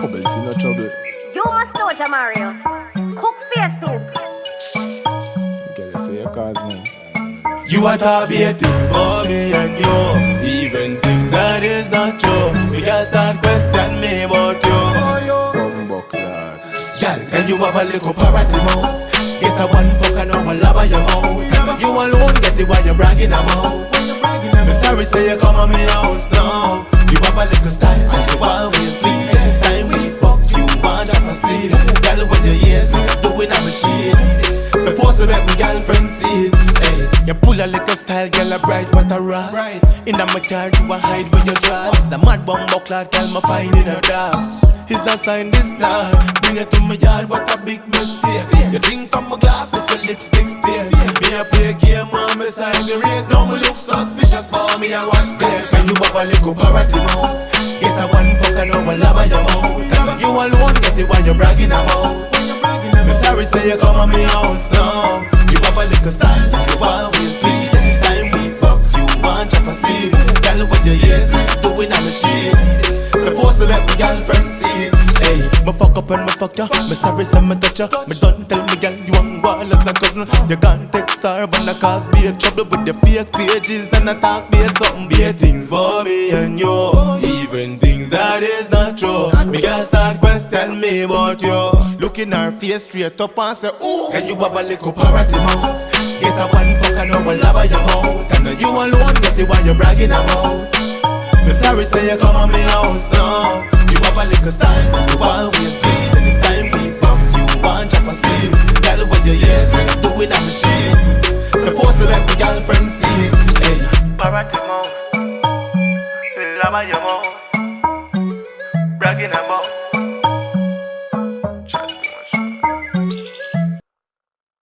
trouble, see no trouble. You must know, Jamario. Cook fish soup. Girl, you say your cause now. You are talking things for me and you, even things that is not true. Because start question me about you. Bumbuckler. Girl, can you have a little parrot mouth? Get a one fuck and now a lava your mouth. You alone get the one you're bragging about. Me sorry say you come on me house now. You have a little style and you always be. Time we fuck you want up a steal. Girl when your ears ring doing a machine. Supposed to make my girlfriend see it. Hey, you pull a little style, girl a bright what a ras. In my car you a hide with your dress. A mad bumbuckler tell me find in her dust. It's a sign this life. Bring it to my yard, what a big mistake. You drink from my glass, let your lipstick stay. Me a play a game on me side the rake. Now me look suspicious for me a watch there. Can you have a little parrot mouth? Get a one fuck and now a lava your mouth. You alone get the one you're bragging about. Me sorry say you come on me house now. You have a little style, you always be. Anytime we fuck, you want drop a steal. Girl with your ears doing a machine. Supposed to make my girlfriend see it. Hey, me fuck up and me fuck ya. Me sorry say me touch ya. Me don't tell me girl you want wall as a cousin. You can't text her but I cause big trouble with the fake pages and I talk be something big things for me and you. Even things that is not true. Me can start question me about you. Look in her face straight up and say, ooh, can you have a little parrot mouth? Get a one fuck and now a lava your mouth. And you alone get the one you're bragging about. Me sorry say you come on me house now. You have a little style and you always bleed. Anytime we fuck you want drop a steal. Girl with your ears ring doing a machine. Supposed to let my girlfriend see it. Hey, parrot your mouth, lava your mouth, bragging about.